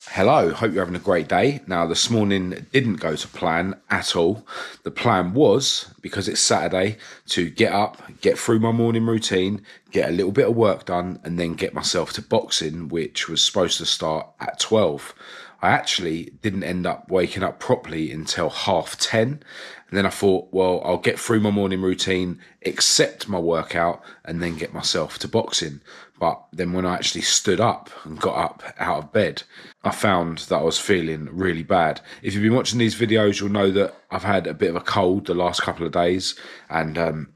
Hello, hope you're having a great day. Now, this morning didn't go to plan at all. The plan was, because it's Saturday, to get up, get through my morning routine, get a little bit of work done, and then get myself to boxing, which was supposed to start at 12. I actually didn't end up waking up properly until 10:30. And then I thought, well, I'll get through my morning routine, accept my workout, and then get myself to boxing. But then when I actually stood up and got up out of bed, I found that I was feeling really bad. If you've been watching these videos, you'll know that I've had a bit of a cold the last couple of days. And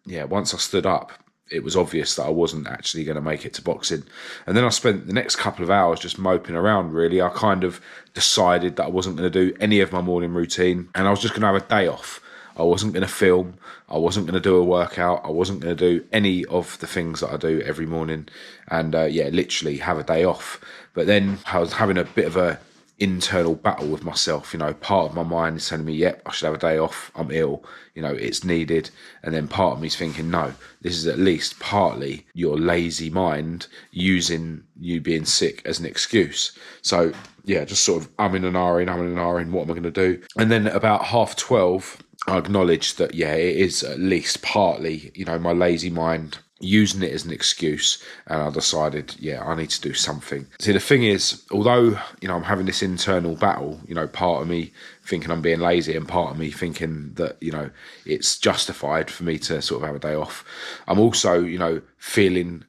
yeah, once I stood up, it was obvious that I wasn't actually going to make it to boxing. And then I spent the next couple of hours just moping around, really. I kind of decided that I wasn't going to do any of my morning routine and I was just going to have a day off. I wasn't going to film. I wasn't going to do a workout. I wasn't going to do any of the things that I do every morning. And yeah, literally have a day off. But then I was having a bit of a internal battle with myself. You know, part of my mind is telling me, yep, I should have a day off, I'm ill, you know, it's needed. And then part of me is thinking, no, this is at least partly your lazy mind using you being sick as an excuse. So yeah, just sort of umming and ahhing, what am I going to do? And then about 12:30, I acknowledged that, yeah, it is at least partly, you know, my lazy mind using it as an excuse, and I decided, yeah, I need to do something. See, the thing is, although, you know, I'm having this internal battle, you know, part of me thinking I'm being lazy and part of me thinking that, you know, it's justified for me to sort of have a day off, I'm also, you know, feeling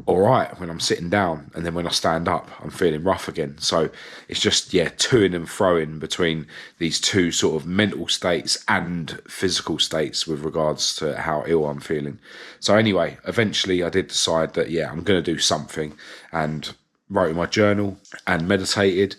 all right when I'm sitting down, and then when I stand up I'm feeling rough again. So it's just, yeah, toing and froing between these two sort of mental states and physical states with regards to how ill I'm feeling. So anyway, eventually I did decide that, yeah, I'm going to do something, and wrote in my journal and meditated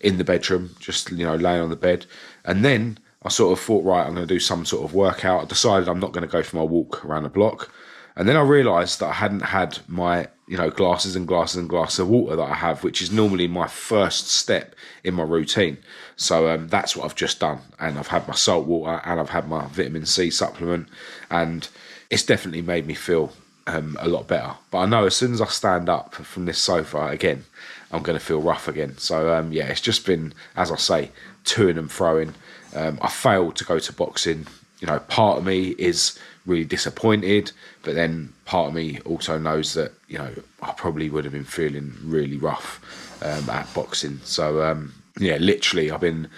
in the bedroom, just, you know, laying on the bed. And then I sort of thought, right, I'm going to do some sort of workout. I decided I'm not going to go for my walk around the block. And then I realised that I hadn't had my, you know, glasses and glasses and glasses of water that I have, which is normally my first step in my routine. So that's what I've just done. And I've had my salt water and I've had my vitamin C supplement. And it's definitely made me feel a lot better. But I know as soon as I stand up from this sofa again, I'm going to feel rough again. So yeah, it's just been, as I say, toing and froing. I failed to go to boxing. You know, part of me is really disappointed, but then part of me also knows that, you know, I probably would have been feeling really rough at boxing. So yeah, literally I've been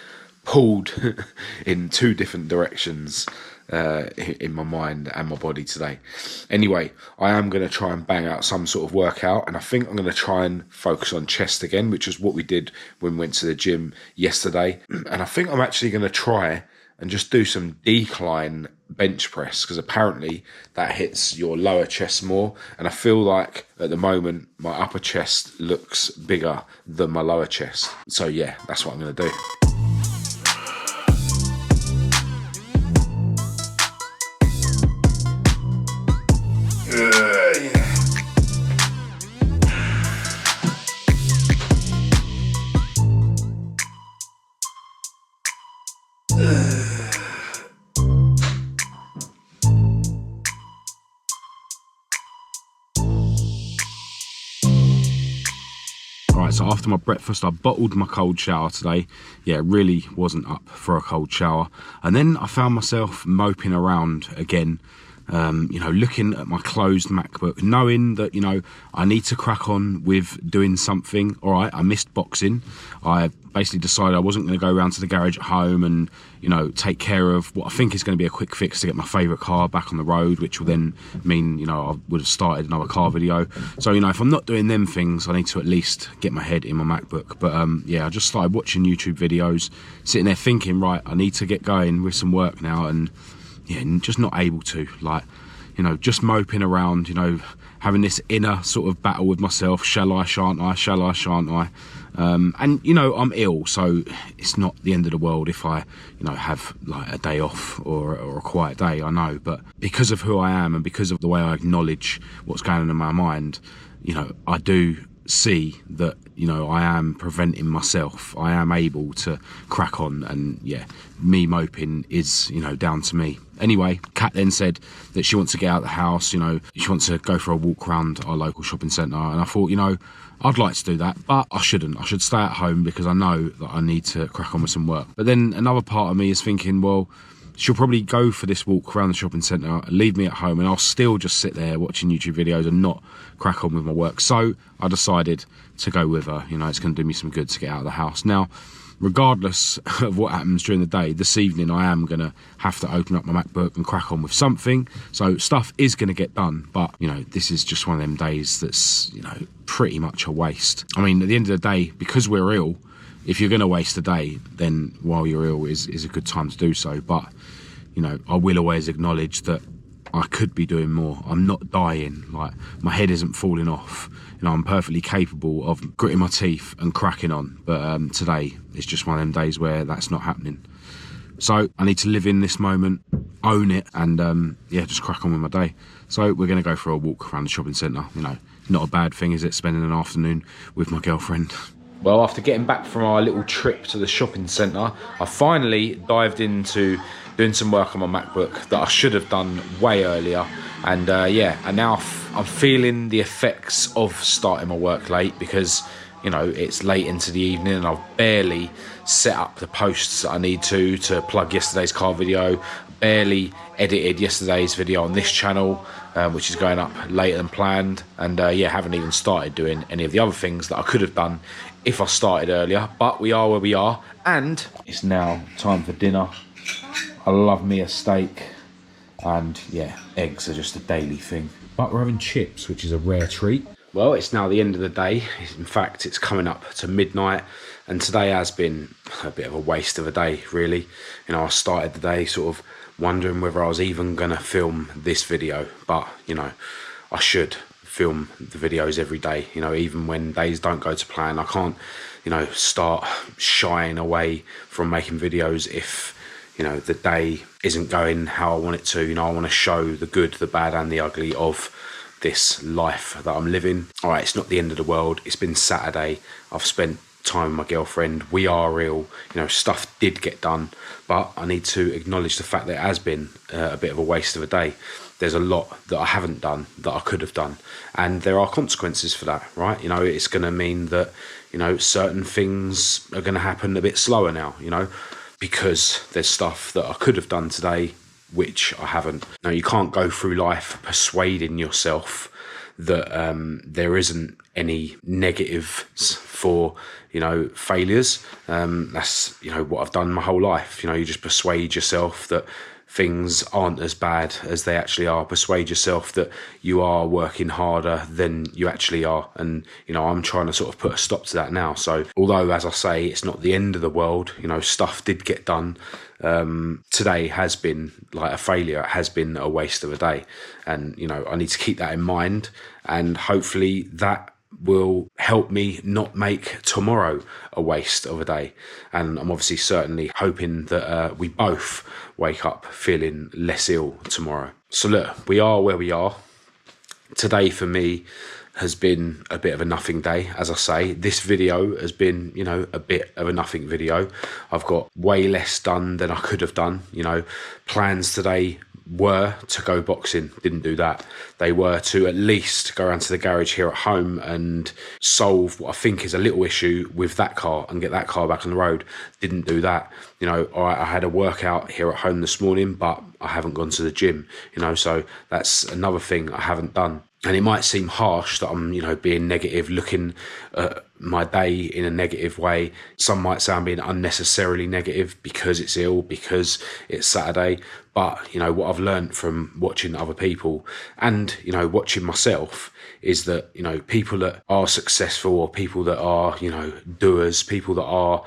pulled in two different directions in my mind and my body today. Anyway, I am going to try and bang out some sort of workout, and I think I'm going to try and focus on chest again, which is what we did when we went to the gym yesterday. And I think I'm actually going to try and just do some decline bench press, because apparently that hits your lower chest more, and I feel like at the moment my upper chest looks bigger than my lower chest. So yeah, that's what I'm going to do. Right, so after my breakfast, I bottled my cold shower today. Yeah, really wasn't up for a cold shower. And then I found myself moping around again, you know, looking at my closed MacBook, knowing that, you know, I need to crack on with doing something. All right, I missed boxing. I basically decided I wasn't going to go around to the garage at home and, you know, take care of what I think is going to be a quick fix to get my favourite car back on the road, which will then mean, you know, I would have started another car video. So, you know, if I'm not doing them things, I need to at least get my head in my MacBook. But yeah, I just started watching YouTube videos, sitting there thinking, right, I need to get going with some work now, and yeah, just not able to, like, you know, just moping around, you know, having this inner sort of battle with myself. Shall I, shan't I? Shall I, shan't I? And, you know, I'm ill, so it's not the end of the world if I, you know, have like a day off or a quiet day, I know. But because of who I am and because of the way I acknowledge what's going on in my mind, you know, I do see that, you know, I am preventing myself. I am able to crack on, and yeah, me moping is, you know, down to me. Anyway, Kat then said that she wants to get out of the house, you know, she wants to go for a walk around our local shopping centre, and I thought, you know, I'd like to do that, but I shouldn't. I should stay at home because I know that I need to crack on with some work. But then another part of me is thinking, well, she'll probably go for this walk around the shopping centre and leave me at home, and I'll still just sit there watching YouTube videos and not crack on with my work. So I decided to go with her. You know, it's going to do me some good to get out of the house. Now, regardless of what happens during the day, this evening I am going to have to open up my MacBook and crack on with something. So stuff is going to get done, but, you know, this is just one of them days that's, you know, pretty much a waste. I mean, at the end of the day, because we're ill, if you're going to waste a day, then while you're ill is a good time to do so. But, you know, I will always acknowledge that I could be doing more. I'm not dying. Like, my head isn't falling off. You know, I'm perfectly capable of gritting my teeth and cracking on. But today is just one of them days where that's not happening. So I need to live in this moment, own it, and yeah, just crack on with my day. So we're going to go for a walk around the shopping centre. You know, not a bad thing, is it, spending an afternoon with my girlfriend? Well, after getting back from our little trip to the shopping centre, I finally dived into doing some work on my MacBook that I should have done way earlier. And yeah, and now I'm feeling the effects of starting my work late because, you know, it's late into the evening and I've barely set up the posts that I need to plug yesterday's car video, barely edited yesterday's video on this channel, which is going up later than planned. And yeah, haven't even started doing any of the other things that I could have done if I started earlier. But we are where we are, and it's now time for dinner. I love me a steak, and yeah, eggs are just a daily thing. But we're having chips, which is a rare treat. Well, it's now the end of the day. In fact, it's coming up to midnight, and today has been a bit of a waste of a day, really. You know, I started the day sort of wondering whether I was even going to film this video, but, you know, I should film the videos every day. You know, even when days don't go to plan, I can't, you know, start shying away from making videos if, you know, the day isn't going how I want it to. You know, I want to show the good, the bad and the ugly of this life that I'm living. All right, it's not the end of the world. It's been Saturday. I've spent time with my girlfriend. We are real. You know, stuff did get done, but I need to acknowledge the fact that it has been a bit of a waste of a day. There's a lot that I haven't done that I could have done, and there are consequences for that, right? You know, it's going to mean that, you know, certain things are going to happen a bit slower now, you know, because there's stuff that I could have done today which I haven't. Now, you can't go through life persuading yourself that there isn't any negatives for, you know, failures. That's, you know, what I've done my whole life. You know, you just persuade yourself that things aren't as bad as they actually are. Persuade yourself that you are working harder than you actually are. And, you know, I'm trying to sort of put a stop to that now. So although, as I say, it's not the end of the world, you know, stuff did get done. Today has been like a failure. It has been a waste of a day. And, you know, I need to keep that in mind, and hopefully that will help me not make tomorrow a waste of a day. And I'm obviously certainly hoping that we both wake up feeling less ill tomorrow. So look, we are where we are. Today for me has been a bit of a nothing day. As I say, this video has been, you know, a bit of a nothing video. I've got way less done than I could have done. You know, plans today were to go boxing, didn't do that. They were to at least go around to the garage here at home and solve what I think is a little issue with that car and get that car back on the road, didn't do that. You know, I had a workout here at home this morning, but I haven't gone to the gym, you know, so that's another thing I haven't done. And it might seem harsh that I'm, you know, being negative, looking at my day in a negative way. Some might say I'm being unnecessarily negative because it's ill, because it's Saturday. But, you know, what I've learned from watching other people and, you know, watching myself is that, you know, people that are successful or people that are, you know, doers, people that are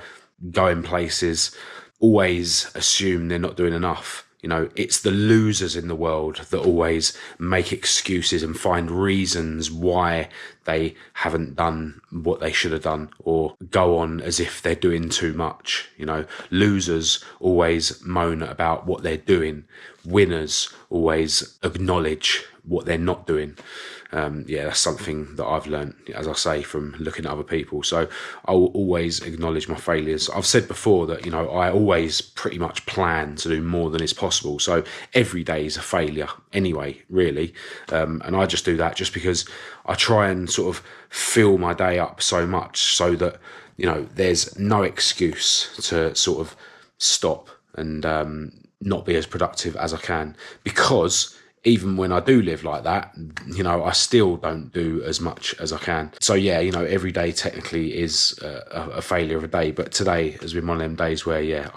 going places, always assume they're not doing enough. You know, it's the losers in the world that always make excuses and find reasons why they haven't done what they should have done, or go on as if they're doing too much. You know, losers always moan about what they're doing. Winners always acknowledge what they're not doing. Yeah, that's something that I've learned, as I say, from looking at other people. So I will always acknowledge my failures. I've said before that, you know, I always pretty much plan to do more than is possible. So every day is a failure anyway, really. And I just do that just because I try and sort of fill my day up so much so that, you know, there's no excuse to sort of stop and not be as productive as I can, because even when I do live like that, you know, I still don't do as much as I can. So yeah, you know, every day technically is a failure of a day, but today has been one of them days where, yeah,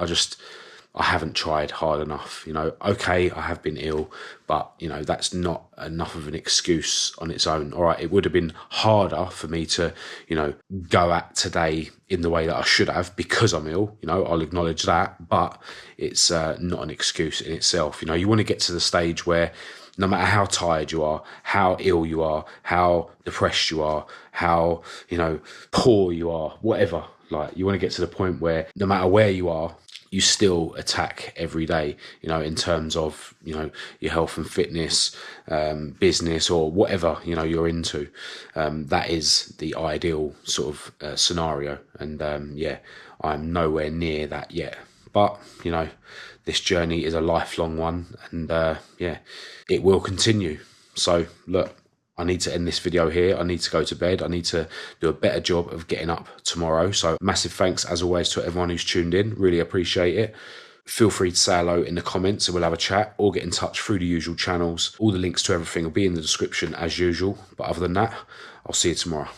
I haven't tried hard enough. You know, okay, I have been ill, but, you know, that's not enough of an excuse on its own. All right, it would have been harder for me to, you know, go at today in the way that I should have because I'm ill. You know, I'll acknowledge that, but it's not an excuse in itself. You know, you want to get to the stage where no matter how tired you are, how ill you are, how depressed you are, how, you know, poor you are, whatever, like, you want to get to the point where no matter where you are, you still attack every day, you know, in terms of, you know, your health and fitness, business, or whatever, you know, you're into. That is the ideal sort of scenario. And yeah, I'm nowhere near that yet. But, you know, this journey is a lifelong one, and yeah, it will continue. So look, I need to end this video here. I need to go to bed. I need to do a better job of getting up tomorrow. So massive thanks, as always, to everyone who's tuned in. Really appreciate it. Feel free to say hello in the comments and we'll have a chat, or get in touch through the usual channels. All the links to everything will be in the description as usual. But other than that, I'll see you tomorrow.